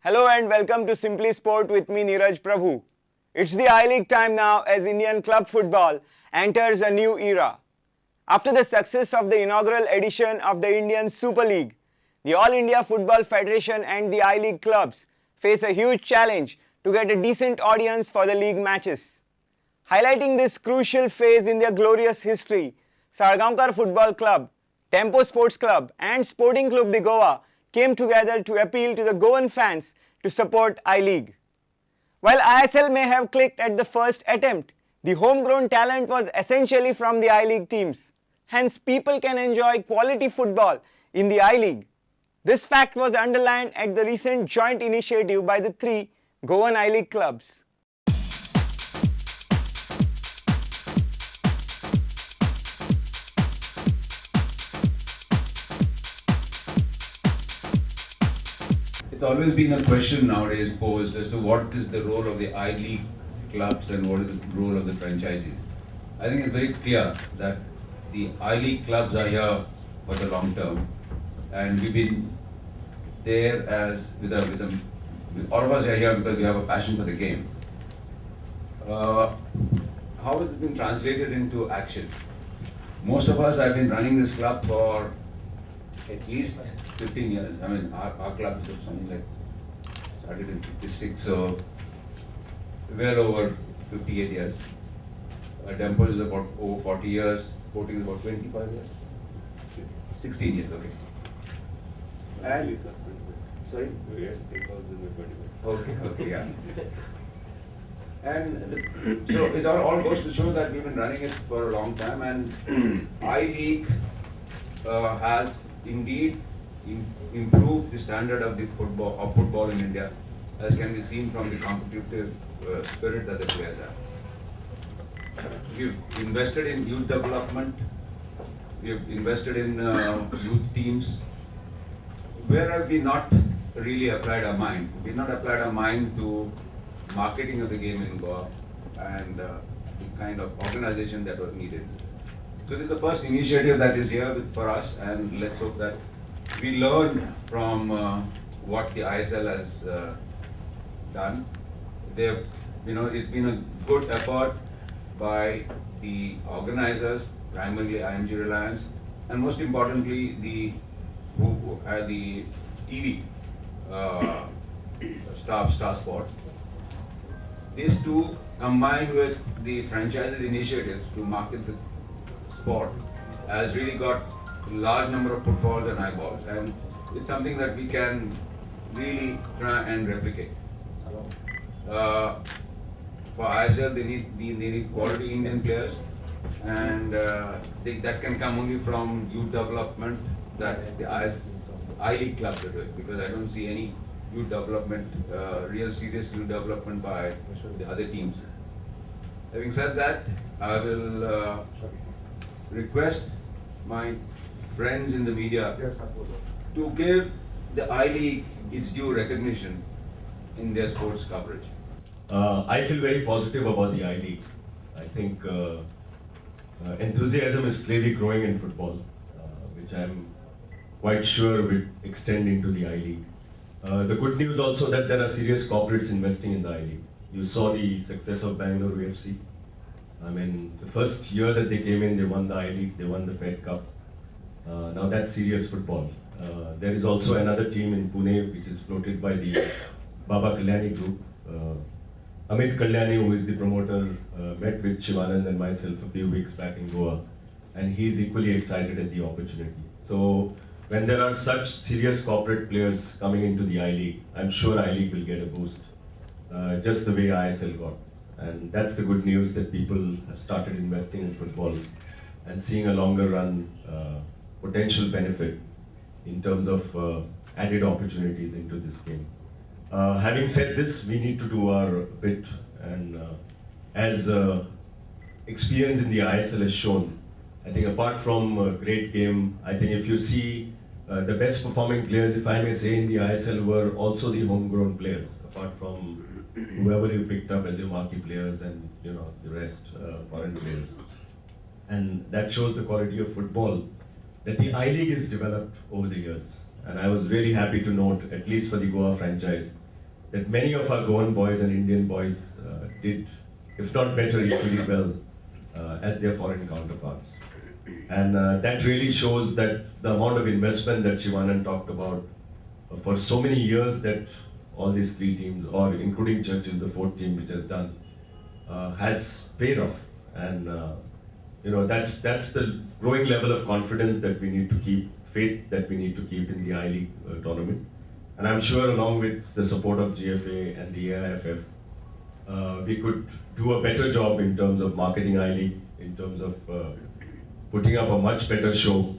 Hello and welcome to Simply Sport with me Neeraj Prabhu. It's the I-League time now as Indian club football enters a new era. After the success of the inaugural edition of the Indian Super League, the All India Football Federation and the I-League clubs face a huge challenge to get a decent audience for the league matches. Highlighting this crucial phase in their glorious history, Sargaonkar Football Club, Tempo Sports Club and Sporting Club de Goa came together to appeal to the Goan fans to support I-League. While ISL may have clicked at the first attempt, the homegrown talent was essentially from the I-League teams. Hence, people can enjoy quality football in the I-League. This fact was underlined at the recent joint initiative by the three Goan I-League clubs. It's always been a question nowadays posed as to what is the role of the I-League clubs and what is the role of the franchises. I think it's very clear that the I-League clubs are here for the long term, and we've been there as all of us are here because we have a passion for the game. How has it been translated into action? Most of us have been running this club for at least 15 years. I mean, our club is something like started in 56, so well over 58 years. Temple is about over 40 years. Sporting is about 25 years. 16 years, okay. And sorry? Okay, yeah. And so it all goes to show that we've been running it for a long time, and I-League has indeed improved the standard of football in India, as can be seen from the competitive spirit that the players have. We've invested in youth development. We've invested in youth teams. Where have we not really applied our mind? We've not applied our mind to marketing of the game in Goa and the kind of organization that was needed. So this is the first initiative that is here for us, and let's hope that we learn from what the ISL has done. It's been a good effort by the organizers, primarily IMG Reliance, and most importantly the TV Star Sports. These two, combined with the franchise initiatives to market the sport, has really got a large number of footfalls and eyeballs, and it's something that we can really try and replicate. For ISL, they need quality Indian players, and that can come only from youth development that the I-League clubs are doing, because I don't see any youth development, real serious youth development by the other teams. Having said that, I will request my friends in the media to give the I-League its due recognition in their sports coverage. I feel very positive about the I-League. I think enthusiasm is clearly growing in football, which I'm quite sure will extend into the I-League. The good news also that there are serious corporates investing in the I-League. You saw the success of Bangalore AFC. I mean, the first year that they came in, they won the I-League, they won the Fed Cup. Now that's serious football. There is also another team in Pune which is floated by the Baba Kalyani group. Amit Kalyani, who is the promoter, met with Shivanand and myself a few weeks back in Goa, and he is equally excited at the opportunity. So when there are such serious corporate players coming into the I-League, I'm sure I-League will get a boost, just the way ISL got. And that's the good news, that people have started investing in football and seeing a longer run potential benefit in terms of added opportunities into this game. Having said this, we need to do our bit, and as experience in the ISL has shown, I think apart from a great game, I think if you see the best performing players, if I may say, in the ISL were also the homegrown players, apart from whoever you picked up as your marquee players and the rest foreign players. And that shows the quality of football that the I-League has developed over the years. And I was really happy to note, at least for the Goa franchise, that many of our Goan boys and Indian boys did, if not better, equally well as their foreign counterparts. And that really shows that the amount of investment that Shivanand talked about for so many years that all these three teams, or including Churchill, the fourth team which has done, has paid off. And that's the growing level of confidence that we need to keep, faith that we need to keep in the I-League tournament. And I'm sure along with the support of GFA and the AIFF, we could do a better job in terms of marketing I-League, in terms of putting up a much better show.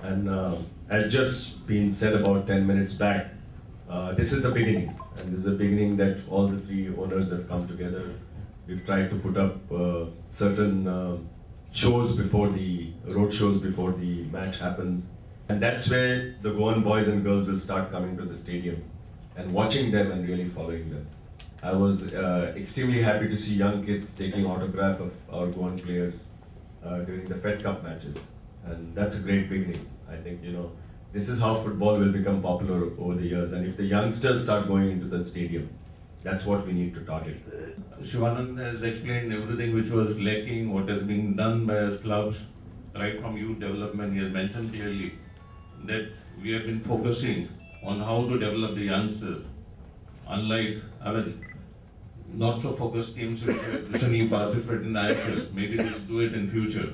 And as just been said about 10 minutes back, this is the beginning. And this is the beginning that all the three owners have come together. We've tried to put up certain shows before road shows before the match happens. And that's where the Goan boys and girls will start coming to the stadium and watching them and really following them. I was extremely happy to see young kids taking autograph of our Goan players during the Fed Cup matches. And that's a great beginning. I think, this is how football will become popular over the years. And if the youngsters start going into the stadium, that's what we need to target. Shivanand has explained everything which was lacking, what has been done by his clubs, right from youth development. He has mentioned clearly that we have been focusing on how to develop the youngsters. Unlike, not so focused teams which have recently participated in ISL, maybe they'll do it in future.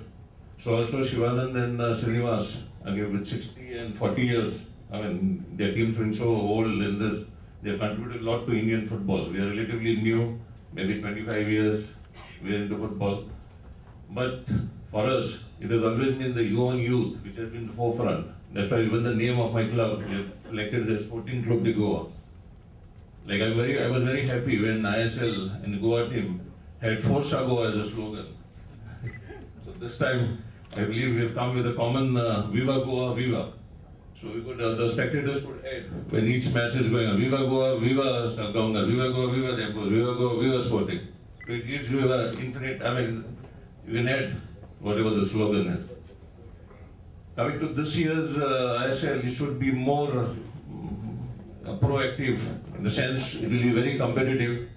So also Shivanand and Srinivas, again with 60 and 40 years, their teams being so old in this, they have contributed a lot to Indian football. We are relatively new, maybe 25 years we are into football. But for us, it has always been the young youth which has been the forefront. That's why even the name of my club is selected as Sporting Club de Goa. Like I was very happy when ISL and the Goa team had Forza Goa as a slogan. So this time, I believe we have come with a common Viva Goa, Viva. So we could, the spectators could add when each match is going on, Viva Goa, Viva Salgaonga, Viva Goa, Viva Tempos, Viva Goa, Viva Sporting. So it gives you an infinite, you can add whatever the slogan is. Coming to this year's ISL, it should be more proactive, in the sense it will be very competitive,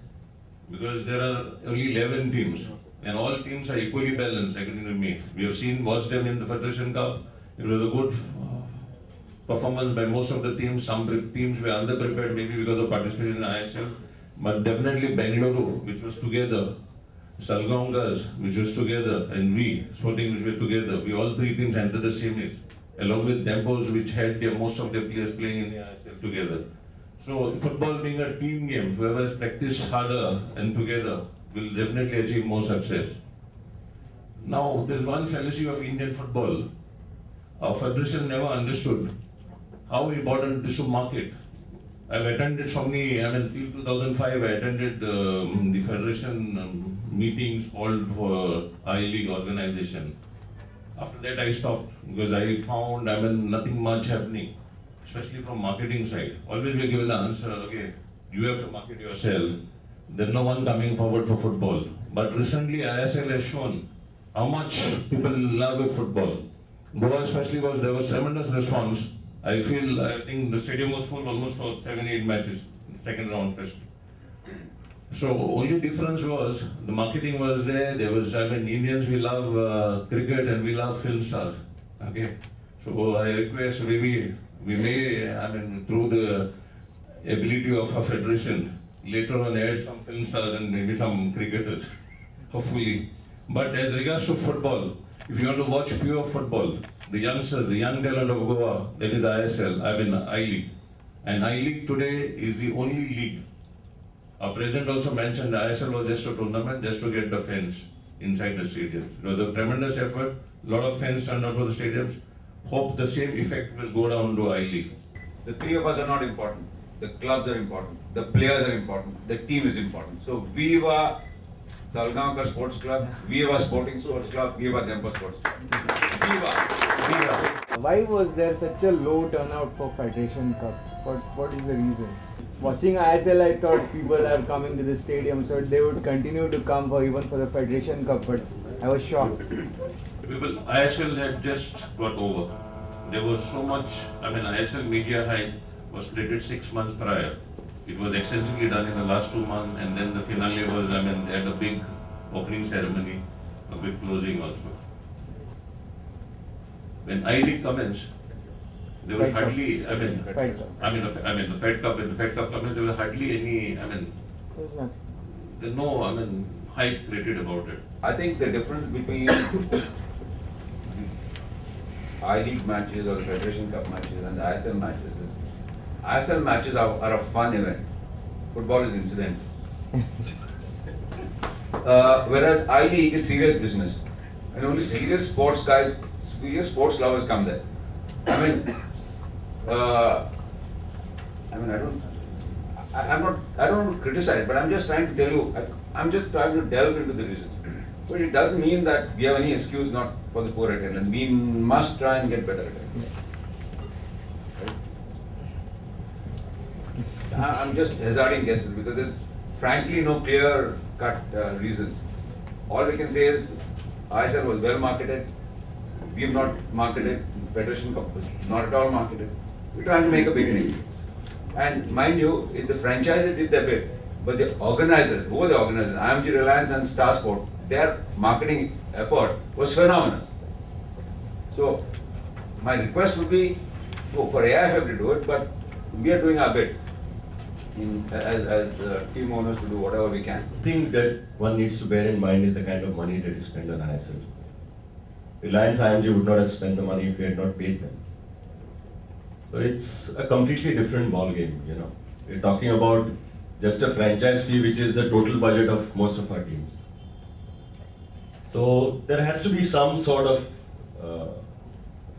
because there are only 11 teams, and all teams are equally balanced, according to me. We have watched them in the Federation Cup. It was a good performance by most of the teams. Some teams were underprepared, maybe because of participation in ISL, but definitely Bengaluru, which was together, Salgaongas, which was together, and we, Sporting, which were together. We all three teams entered the semis, along with Tempos, which had most of their players playing in the ISL together. So football being a team game, whoever has practiced harder and together will definitely achieve more success. Now, there's one fallacy of Indian football. Our federation never understood how important it is to market. I've attended so many, till 2005 I attended the federation meetings called for I-League organization. After that I stopped, because I found nothing much happening, especially from marketing side. Always we are given the answer, okay, you have to market yourself. There's no one coming forward for football. But recently ISL has shown how much people love football. Goa especially, there was tremendous response. I think the stadium was full almost for 7-8 matches, second round especially. So only difference was, the marketing was there, Indians, we love cricket and we love film stars, okay? So I request maybe, we may, through the ability of our federation, later on add some film stars and maybe some cricketers, hopefully. But as regards to football, if you want to watch pure football, the youngsters, the young talent of Goa, that is ISL, I-League. And I-League today is the only league. Our president also mentioned the ISL was just a tournament, just to get the fans inside the stadiums. It was a tremendous effort, a lot of fans turned out for the stadiums. Hope the same effect will go down to I-League. The three of us are not important. The clubs are important. The players are important. The team is important. So Viva Salgaonkar Sports Club, Viva Sporting Sports Club, Viva Tempos Sports Club. Viva! Why was there such a low turnout for Federation Cup? What is the reason? Watching ISL, I thought people are coming to the stadium, so they would continue to come even for the Federation Cup, but I was shocked. ISL had just got over. There was so much, ISL media hype was created 6 months prior. It was extensively done in the last 2 months, and then the finale was, I mean, they had a big opening ceremony, a big closing also. When I-League commenced, there were Fed Cup. hardly, I mean, Fed Cup. the Fed Cup, when the Fed Cup commenced, there was hardly any, I mean, There's nothing. there's no, I mean, hype created about it. I think the difference between I-League matches or the Federation Cup matches and the ISL matches is, ISL matches are a fun event. Football is incidental. Whereas I-League is serious business. And only serious sports guys, serious sports lovers come there. I mean, I don't want to criticize, but I'm just trying to tell you, I'm just trying to delve into the reasons. But it doesn't mean that we have any excuse not for the poor attendance. We must try and get better attendance. Right? I'm just hazarding guesses because there's frankly no clear-cut reasons. All we can say is ISL was well marketed. We have not marketed. Federation Cup was not at all marketed. We're trying to make a beginning. And mind you, if the franchises did their bit, but the organizers, who were the organizers, IMG Reliance and Star Sport, their marketing effort was phenomenal. So, my request would be for AIFF to do it, but we are doing our bit as team owners to do whatever we can. The thing that one needs to bear in mind is the kind of money that is spent on ISL. Reliance IMG would not have spent the money if we had not paid them. So it's a completely different ball game, you know. We're talking about just a franchise fee, which is the total budget of most of our teams. So there has to be some sort of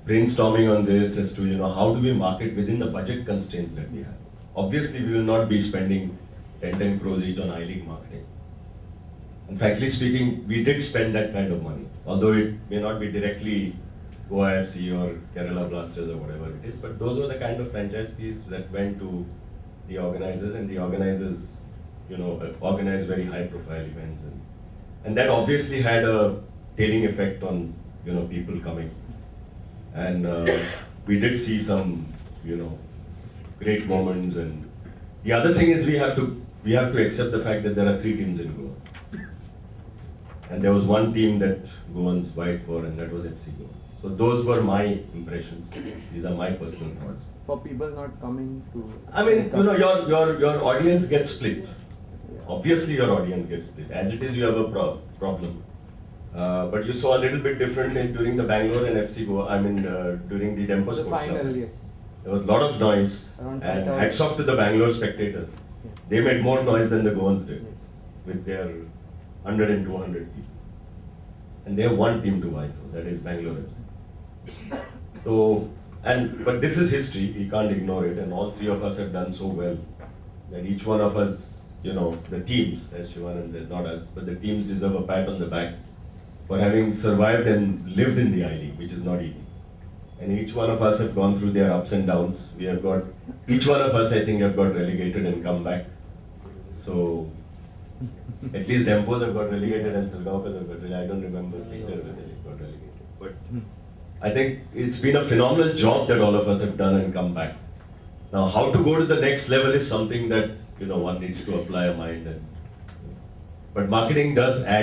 brainstorming on this as to, you know, how do we market within the budget constraints that we have. Obviously, we will not be spending 10 crores each on I-League marketing. And frankly speaking, we did spend that kind of money, although it may not be directly Goa FC or Kerala Blasters or whatever it is, but those were the kind of franchise fees that went to the organizers, and the organizers, you know, organized very high profile events. And that obviously had a tailing effect on, you know, people coming. And we did see some, you know, great moments. And the other thing is we have to accept the fact that there are 3 teams in Goa. And there was one team that Goans vied for, and that was FC Goa. So those were my impressions. These are my personal thoughts. For people not coming to. I mean, you know, your audience gets split. Obviously, your audience gets split. As it is, you have a problem. But you saw a little bit different during the Bangalore and FC Goa. I mean, during the Dempo For the Sports final, Club. yes. There was a lot of noise, Around and 5,000. hats off to the Bangalore spectators. Yeah. They made more noise than the Goans did, Yes. with their 100 and 200 people. And they have one team to vie for, that is Bangalore FC. So, but this is history, we can't ignore it, and all 3 of us have done so well that each one of us, you know, the teams, as Shivanand says, not us, but the teams deserve a pat on the back for having survived and lived in the I-League, which is not easy. And each one of us have gone through their ups and downs. We have got, each one of us, I think, have got relegated and come back. So, at least Dempos have got relegated and Silgaonkars have got relegated. I don't remember later whether he's got relegated. But I think it's been a phenomenal job that all of us have done and come back. Now, how to go to the next level is something that, you know, one needs to apply a mind. But marketing does add